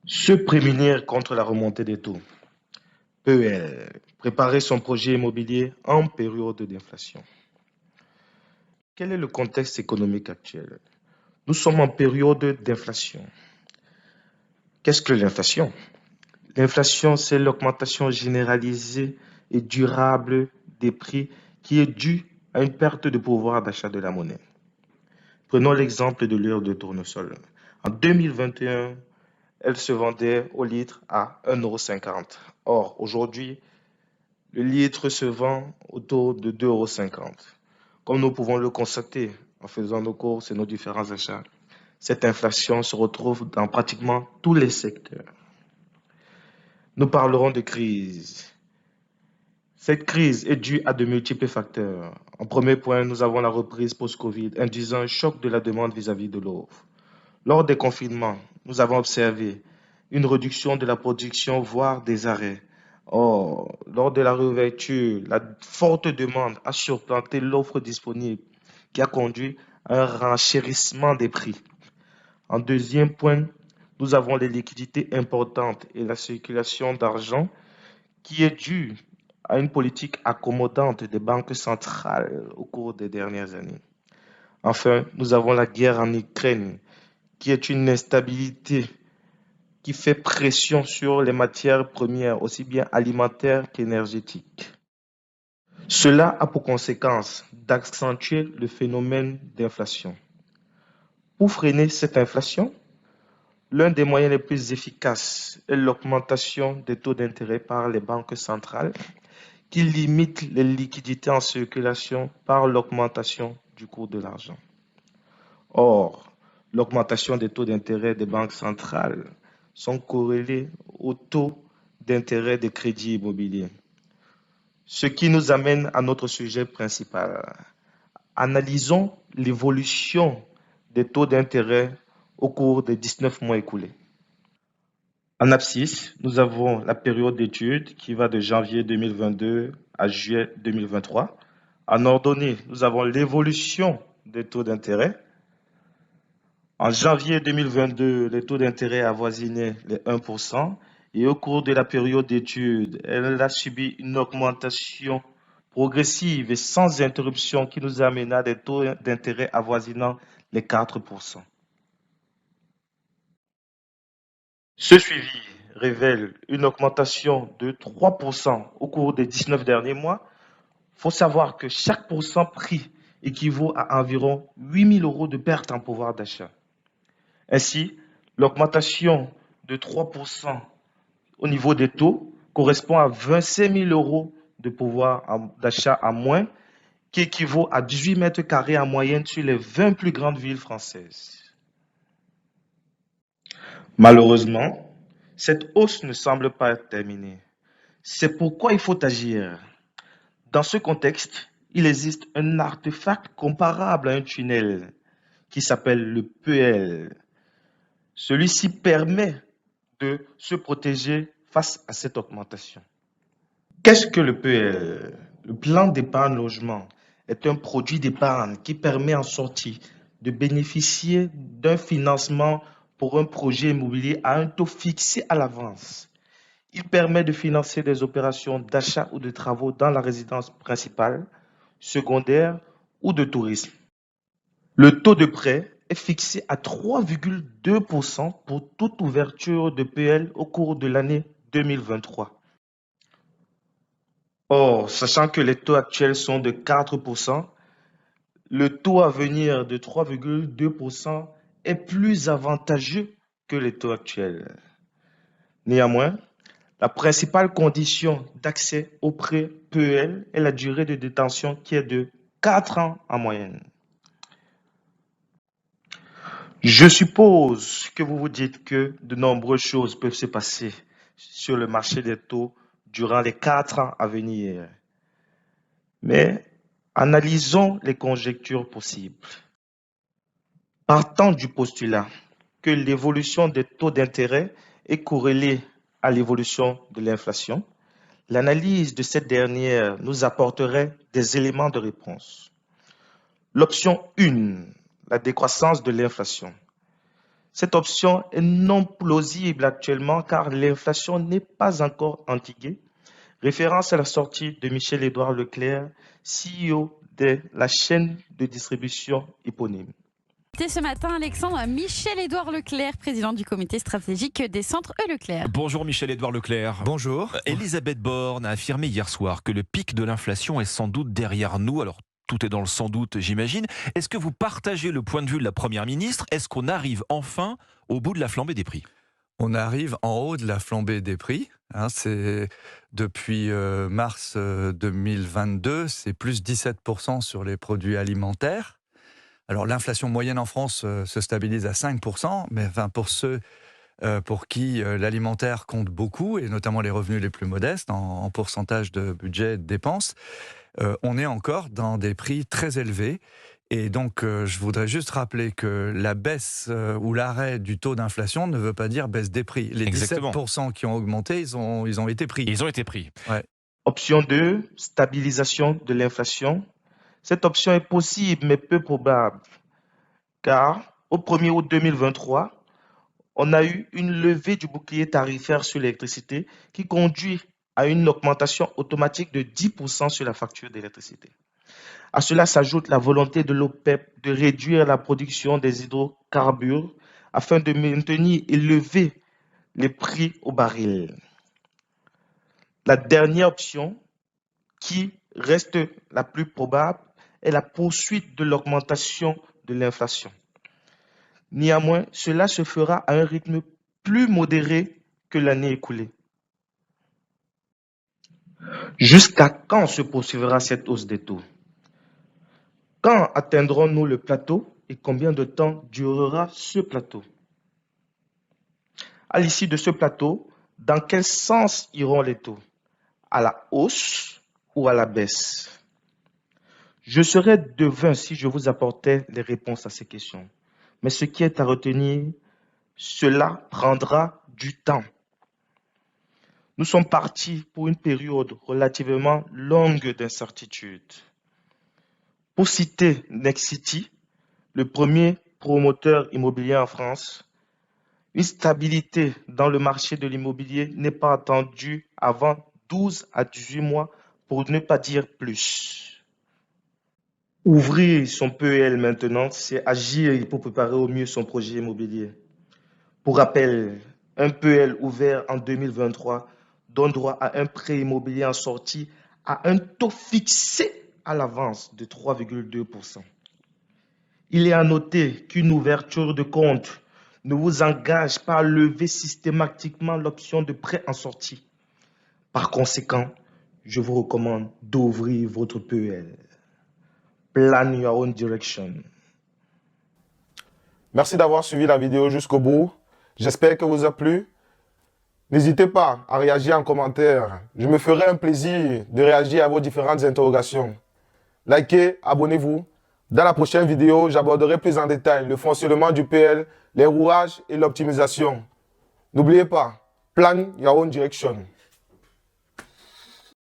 Se prémunir contre la remontée des taux. PEL. Préparer son projet immobilier en période d'inflation. Quel est le contexte économique actuel? Nous sommes en période d'inflation. Qu'est-ce que l'inflation? L'inflation, c'est l'augmentation généralisée et durable des prix qui est due à une perte de pouvoir d'achat de la monnaie. Prenons l'exemple de l'huile de tournesol. En 2021, elle se vendait au litre à 1,50 €. Or, aujourd'hui, le litre se vend autour de 2,50 €. Comme nous pouvons le constater en faisant nos courses et nos différents achats, cette inflation se retrouve dans pratiquement tous les secteurs. Nous parlerons de crise. Cette crise est due à de multiples facteurs. En premier point, nous avons la reprise post-Covid, induisant un choc de la demande vis-à-vis de l'offre. Lors des confinements, nous avons observé une réduction de la production, voire des arrêts. Or, lors de la réouverture, la forte demande a surplanté l'offre disponible, qui a conduit à un renchérissement des prix. En deuxième point, nous avons les liquidités importantes et la circulation d'argent qui est due à une politique accommodante des banques centrales au cours des dernières années. Enfin, nous avons la guerre en Ukraine, qui est une instabilité qui fait pression sur les matières premières, aussi bien alimentaires qu'énergétiques. Cela a pour conséquence d'accentuer le phénomène d'inflation. Pour freiner cette inflation, l'un des moyens les plus efficaces est l'augmentation des taux d'intérêt par les banques centrales qui limitent les liquidités en circulation par l'augmentation du cours de l'argent. Or, l'augmentation des taux d'intérêt des banques centrales sont corrélés au taux d'intérêt des crédits immobiliers. Ce qui nous amène à notre sujet principal. Analysons l'évolution des taux d'intérêt au cours des 19 mois écoulés. En abscisse, nous avons la période d'étude qui va de janvier 2022 à juillet 2023. En ordonnée, nous avons l'évolution des taux d'intérêt. En janvier 2022, les taux d'intérêt avoisinaient les 1% et au cours de la période d'étude, elle a subi une augmentation progressive et sans interruption qui nous amena à des taux d'intérêt avoisinant les 4%. Ce suivi révèle une augmentation de 3% au cours des 19 derniers mois. Il faut savoir que chaque pourcent pris équivaut à environ 8 000 € de perte en pouvoir d'achat. Ainsi, l'augmentation de 3% au niveau des taux correspond à 25 000 € de pouvoir d'achat en moins, qui équivaut à 18 mètres carrés en moyenne sur les 20 plus grandes villes françaises. Malheureusement, cette hausse ne semble pas être terminée. C'est pourquoi il faut agir. Dans ce contexte, il existe un artefact comparable à un tunnel qui s'appelle le PEL. Celui-ci permet de se protéger face à cette augmentation. Qu'est-ce que le PEL? Le plan d'épargne logement est un produit d'épargne qui permet en sortie de bénéficier d'un financement pour un projet immobilier à un taux fixé à l'avance. Il permet de financer des opérations d'achat ou de travaux dans la résidence principale, secondaire ou de tourisme. Le taux de prêt est fixé à 3,2% pour toute ouverture de PL au cours de l'année 2023. Or, sachant que les taux actuels sont de 4%, le taux à venir de 3,2% est plus avantageux que les taux actuels. Néanmoins, la principale condition d'accès au prêt PEL est la durée de détention qui est de 4 ans en moyenne. Je suppose que vous vous dites que de nombreuses choses peuvent se passer sur le marché des taux durant les 4 ans à venir. Mais analysons les conjectures possibles. Partant du postulat que l'évolution des taux d'intérêt est corrélée à l'évolution de l'inflation, l'analyse de cette dernière nous apporterait des éléments de réponse. L'option 1, la décroissance de l'inflation. Cette option est non plausible actuellement car l'inflation n'est pas encore endiguée. Référence à la sortie de Michel-Édouard Leclerc, CEO de la chaîne de distribution éponyme. Ce matin, Alexandre, Michel-Édouard Leclerc, président du comité stratégique des centres E. Leclerc. Bonjour Michel-Édouard Leclerc. Bonjour. Elisabeth Borne a affirmé hier soir que le pic de l'inflation est sans doute derrière nous. Alors, tout est dans le sans doute, j'imagine. Est-ce que vous partagez le point de vue de la Première ministre? Est-ce qu'on arrive enfin au bout de la flambée des prix? On arrive en haut de la flambée des prix. C'est depuis mars 2022, c'est plus 17% sur les produits alimentaires. Alors l'inflation moyenne en France se stabilise à 5%, mais pour ceux pour qui l'alimentaire compte beaucoup, et notamment les revenus les plus modestes en pourcentage de budget et de dépenses, on est encore dans des prix très élevés. Et donc, je voudrais juste rappeler que la baisse ou l'arrêt du taux d'inflation ne veut pas dire baisse des prix. Les Exactement. 17% qui ont augmenté, ils ont été pris. Ils ont été pris. Ouais. Option 2, stabilisation de l'inflation. Cette option est possible mais peu probable car au 1er août 2023, on a eu une levée du bouclier tarifaire sur l'électricité qui conduit à une augmentation automatique de 10% sur la facture d'électricité. À cela s'ajoute la volonté de l'OPEP de réduire la production des hydrocarbures afin de maintenir élevés les prix au baril. La dernière option, qui reste la plus probable, est la poursuite de l'augmentation de l'inflation. Néanmoins, cela se fera à un rythme plus modéré que l'année écoulée. Jusqu'à quand se poursuivra cette hausse des taux? Quand atteindrons-nous le plateau et combien de temps durera ce plateau? À l'issue de ce plateau, dans quel sens iront les taux? À la hausse ou à la baisse? Je serais devin si je vous apportais les réponses à ces questions. Mais ce qui est à retenir, cela prendra du temps. Nous sommes partis pour une période relativement longue d'incertitude. Pour citer Nexity, le premier promoteur immobilier en France, une stabilité dans le marché de l'immobilier n'est pas attendue avant 12 à 18 mois, pour ne pas dire plus. Ouvrir son PEL maintenant, c'est agir pour préparer au mieux son projet immobilier. Pour rappel, un PEL ouvert en 2023 donne droit à un prêt immobilier en sortie à un taux fixé à l'avance de 3,2%. Il est à noter qu'une ouverture de compte ne vous engage pas à lever systématiquement l'option de prêt en sortie. Par conséquent, je vous recommande d'ouvrir votre PEL. Plan your own direction. Merci d'avoir suivi la vidéo jusqu'au bout. J'espère qu'elle vous a plu. N'hésitez pas à réagir en commentaire. Je me ferai un plaisir de réagir à vos différentes interrogations. Likez, abonnez-vous. Dans la prochaine vidéo, j'aborderai plus en détail le fonctionnement du PL, les rouages et l'optimisation. N'oubliez pas, plan your own direction.